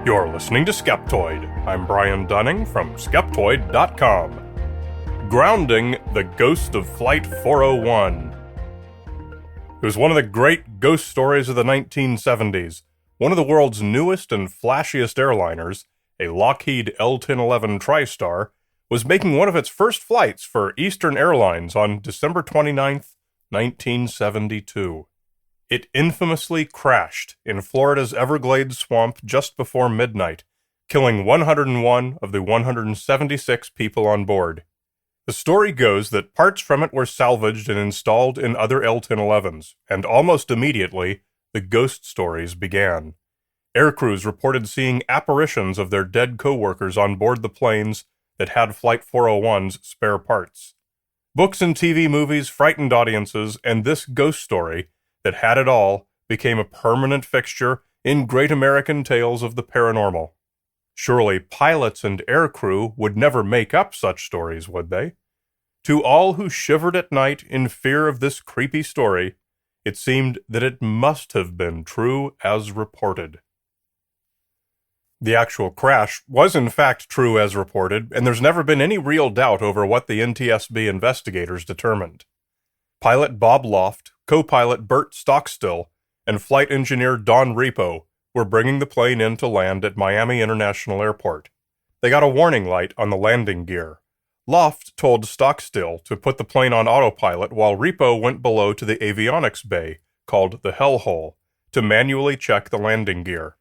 You're listening to Skeptoid. I'm Brian Dunning from Skeptoid.com. Grounding the Ghost of Flight 401. It was one of the great ghost stories of the 1970s. One of the world's newest and flashiest airliners, a Lockheed L-1011 TriStar, was making one of its first flights for Eastern Airlines on December 29, 1972. It infamously crashed in Florida's Everglades swamp just before midnight, killing 101 of the 176 people on board. The story goes that parts from it were salvaged and installed in other L-1011s, and almost immediately, the ghost stories began. Aircrews reported seeing apparitions of their dead co-workers on board the planes that had Flight 401's spare parts. Books and TV movies frightened audiences, and this ghost story that had it all became a permanent fixture in great American tales of the paranormal. Surely pilots and aircrew would never make up such stories, would they? To all who shivered at night in fear of this creepy story, it seemed that it must have been true as reported. The actual crash was in fact true as reported, and there's never been any real doubt over what the NTSB investigators determined. Pilot Bob Loft, co-pilot Bert Stockstill, and flight engineer Don Repo were bringing the plane in to land at Miami International Airport. They got a warning light on the landing gear. Loft told Stockstill to put the plane on autopilot while Repo went below to the avionics bay, called the Hellhole, to manually check the landing gear.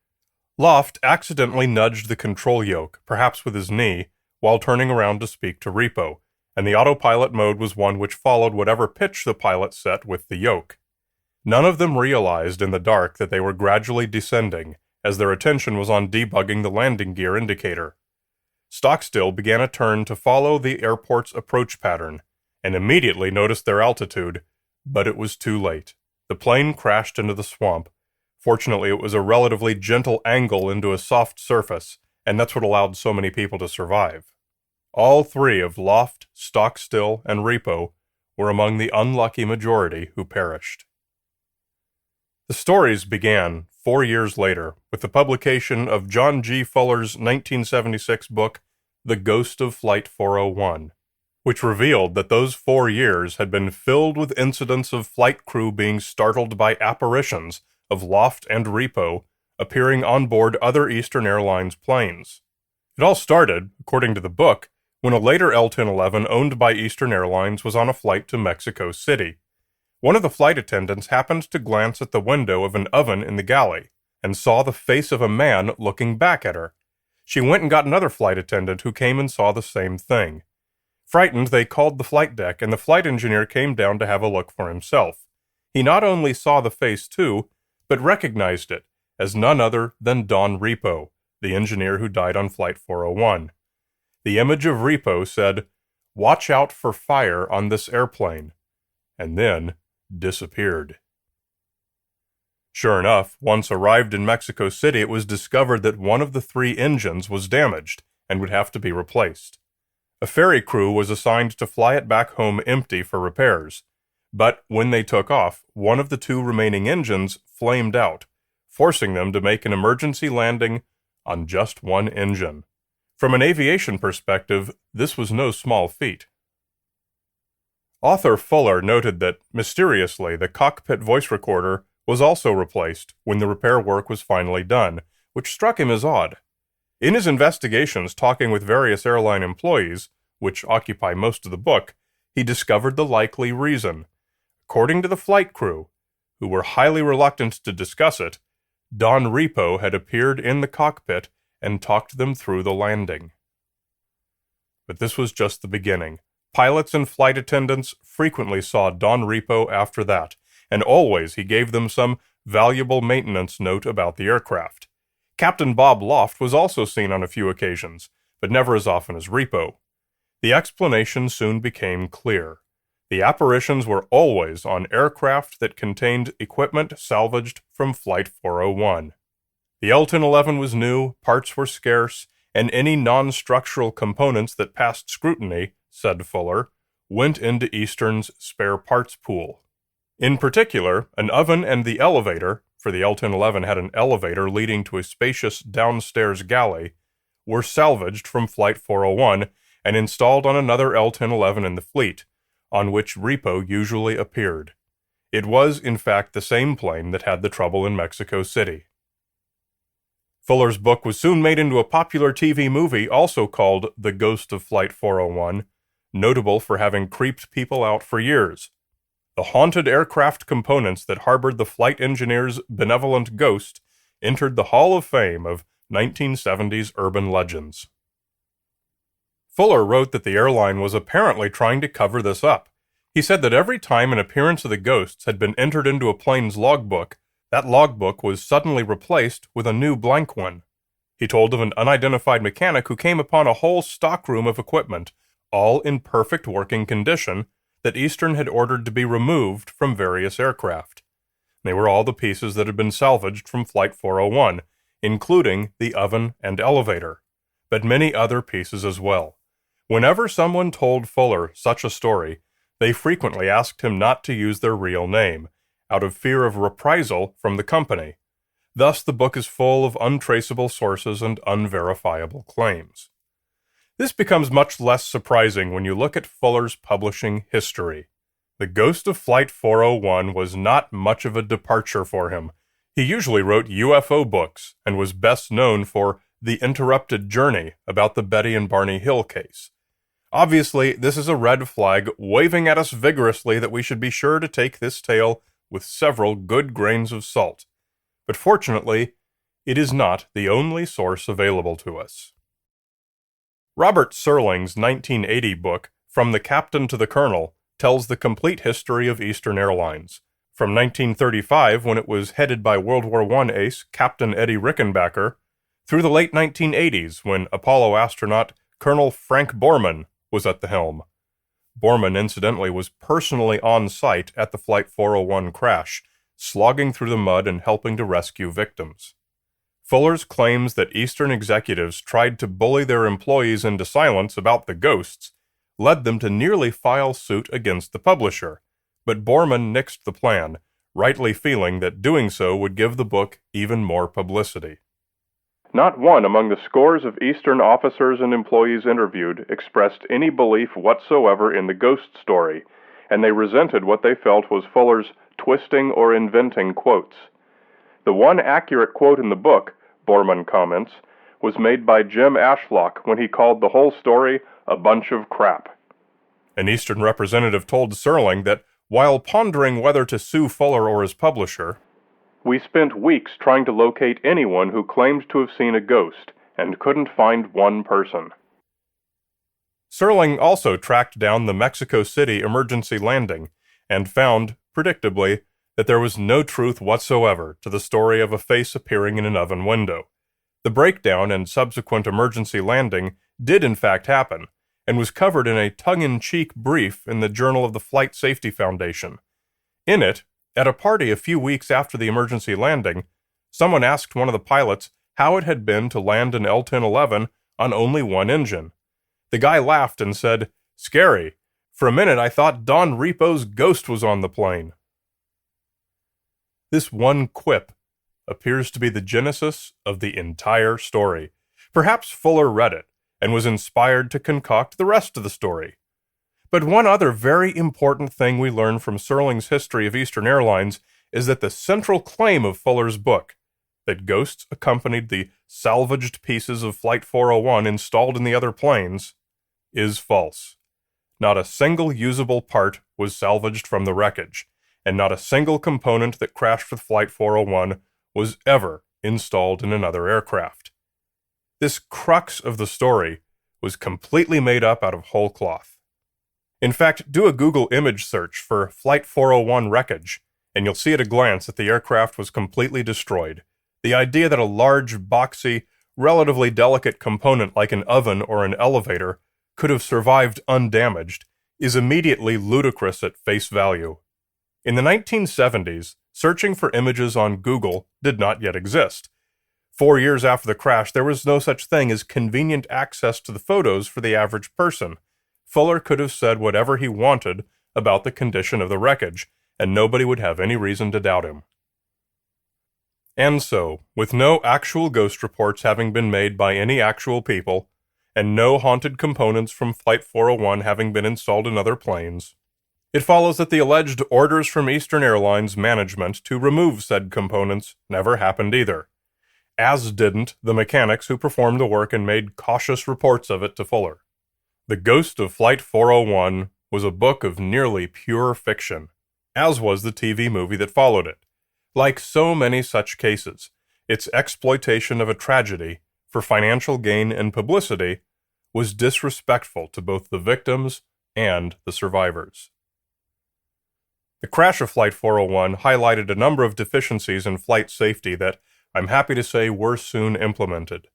Loft accidentally nudged the control yoke, perhaps with his knee, while turning around to speak to Repo, and the autopilot mode was one which followed whatever pitch the pilot set with the yoke. None of them realized in the dark that they were gradually descending, as their attention was on debugging the landing gear indicator. Stockstill began a turn to follow the airport's approach pattern, and immediately noticed their altitude, but it was too late. The plane crashed into the swamp. Fortunately, it was a relatively gentle angle into a soft surface, and that's what allowed so many people to survive. All three of Loft, Stockstill, and Repo were among the unlucky majority who perished. The stories began 4 years later with the publication of John G. Fuller's 1976 book, The Ghost of Flight 401, which revealed that those 4 years had been filled with incidents of flight crew being startled by apparitions of Loft and Repo appearing on board other Eastern Airlines planes. It all started, according to the book, when a later L-1011 owned by Eastern Airlines was on a flight to Mexico City. One of the flight attendants happened to glance at the window of an oven in the galley and saw the face of a man looking back at her. She went and got another flight attendant who came and saw the same thing. Frightened, they called the flight deck, and the flight engineer came down to have a look for himself. He not only saw the face too, but recognized it as none other than Don Repo, the engineer who died on Flight 401. The image of Repo said, "Watch out for fire on this airplane," and then disappeared. Sure enough, once arrived in Mexico City, it was discovered that one of the 3 engines was damaged and would have to be replaced. A ferry crew was assigned to fly it back home empty for repairs, but when they took off, one of the 2 remaining engines flamed out, forcing them to make an emergency landing on just one engine. From an aviation perspective, this was no small feat. Author Fuller noted that, mysteriously, the cockpit voice recorder was also replaced when the repair work was finally done, which struck him as odd. In his investigations talking with various airline employees, which occupy most of the book, he discovered the likely reason. According to the flight crew, who were highly reluctant to discuss it, Don Repo had appeared in the cockpit and talked them through the landing. But this was just the beginning. Pilots and flight attendants frequently saw Don Repo after that, and always he gave them some valuable maintenance note about the aircraft. Captain Bob Loft was also seen on a few occasions, but never as often as Repo. The explanation soon became clear. The apparitions were always on aircraft that contained equipment salvaged from Flight 401. The L-1011 was new, parts were scarce, and any non-structural components that passed scrutiny, said Fuller, went into Eastern's spare parts pool. In particular, an oven and the elevator, for the L-1011 had an elevator leading to a spacious downstairs galley, were salvaged from Flight 401 and installed on another L-1011 in the fleet, on which repo usually appeared. It was, in fact, the same plane that had the trouble in Mexico City. Fuller's book was soon made into a popular TV movie also called The Ghost of Flight 401, notable for having creeped people out for years. The haunted aircraft components that harbored the flight engineer's benevolent ghost entered the Hall of Fame of 1970s urban legends. Fuller wrote that the airline was apparently trying to cover this up. He said that every time an appearance of the ghosts had been entered into a plane's logbook, that logbook was suddenly replaced with a new blank one. He told of an unidentified mechanic who came upon a whole stockroom of equipment, all in perfect working condition, that Eastern had ordered to be removed from various aircraft. They were all the pieces that had been salvaged from Flight 401, including the oven and elevator, but many other pieces as well. Whenever someone told Fuller such a story, they frequently asked him not to use their real name, out of fear of reprisal from the company. Thus, the book is full of untraceable sources and unverifiable claims. This becomes much less surprising when you look at Fuller's publishing history. The Ghost of Flight 401 was not much of a departure for him. He usually wrote UFO books and was best known for The Interrupted Journey about the Betty and Barney Hill case. Obviously, this is a red flag waving at us vigorously that we should be sure to take this tale with several good grains of salt. But fortunately, it is not the only source available to us. Robert Serling's 1980 book, From the Captain to the Colonel, tells the complete history of Eastern Airlines. From 1935, when it was headed by World War I ace Captain Eddie Rickenbacker, through the late 1980s, when Apollo astronaut Colonel Frank Borman was at the helm. Borman, incidentally, was personally on site at the Flight 401 crash, slogging through the mud and helping to rescue victims. Fuller's claims that Eastern executives tried to bully their employees into silence about the ghosts led them to nearly file suit against the publisher, but Borman nixed the plan, rightly feeling that doing so would give the book even more publicity. Not one among the scores of Eastern officers and employees interviewed expressed any belief whatsoever in the ghost story, and they resented what they felt was Fuller's twisting or inventing quotes. The one accurate quote in the book, Borman comments, was made by Jim Ashlock when he called the whole story a bunch of crap. An Eastern representative told Serling that, while pondering whether to sue Fuller or his publisher, "We spent weeks trying to locate anyone who claimed to have seen a ghost, and couldn't find one person." Serling also tracked down the Mexico City emergency landing, and found, predictably, that there was no truth whatsoever to the story of a face appearing in an oven window. The breakdown and subsequent emergency landing did in fact happen, and was covered in a tongue-in-cheek brief in the Journal of the Flight Safety Foundation. In it, at a party a few weeks after the emergency landing, someone asked one of the pilots how it had been to land an L-1011 on only one engine. The guy laughed and said, "Scary. For a minute I thought Don Repo's ghost was on the plane." This one quip appears to be the genesis of the entire story. Perhaps Fuller read it and was inspired to concoct the rest of the story. But one other very important thing we learn from Serling's history of Eastern Airlines is that the central claim of Fuller's book, that ghosts accompanied the salvaged pieces of Flight 401 installed in the other planes, is false. Not a single usable part was salvaged from the wreckage, and not a single component that crashed with Flight 401 was ever installed in another aircraft. This crux of the story was completely made up out of whole cloth. In fact, do a Google image search for Flight 401 wreckage, and you'll see at a glance that the aircraft was completely destroyed. The idea that a large, boxy, relatively delicate component like an oven or an elevator could have survived undamaged is immediately ludicrous at face value. In the 1970s, searching for images on Google did not yet exist. 4 years after the crash, there was no such thing as convenient access to the photos for the average person. Fuller could have said whatever he wanted about the condition of the wreckage, and nobody would have any reason to doubt him. And so, with no actual ghost reports having been made by any actual people, and no haunted components from Flight 401 having been installed in other planes, it follows that the alleged orders from Eastern Airlines management to remove said components never happened either, as didn't the mechanics who performed the work and made cautious reports of it to Fuller. The Ghost of Flight 401 was a book of nearly pure fiction, as was the TV movie that followed it. Like so many such cases, its exploitation of a tragedy for financial gain and publicity was disrespectful to both the victims and the survivors. The crash of Flight 401 highlighted a number of deficiencies in flight safety that I'm happy to say were soon implemented.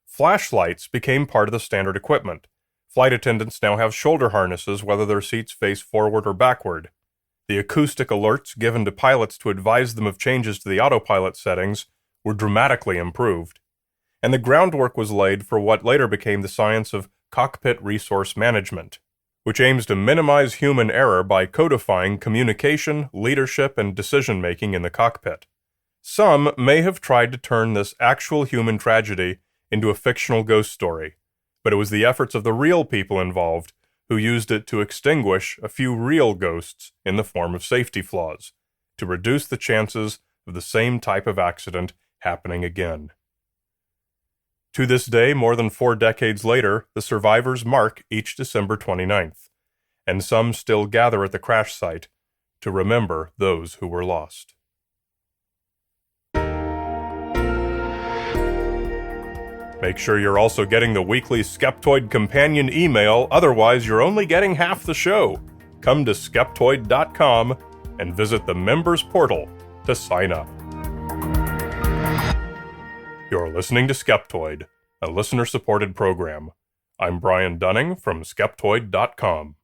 Flashlights became part of the standard equipment. Flight attendants now have shoulder harnesses whether their seats face forward or backward. The acoustic alerts given to pilots to advise them of changes to the autopilot settings were dramatically improved. And the groundwork was laid for what later became the science of cockpit resource management, which aims to minimize human error by codifying communication, leadership, and decision-making in the cockpit. Some may have tried to turn this actual human tragedy into a fictional ghost story, but it was the efforts of the real people involved who used it to extinguish a few real ghosts in the form of safety flaws, to reduce the chances of the same type of accident happening again. To this day, more than 4 decades later, the survivors mark each December 29th, and some still gather at the crash site to remember those who were lost. Make sure you're also getting the weekly Skeptoid companion email, otherwise you're only getting half the show. Come to Skeptoid.com and visit the members portal to sign up. You're listening to Skeptoid, a listener-supported program. I'm Brian Dunning from Skeptoid.com.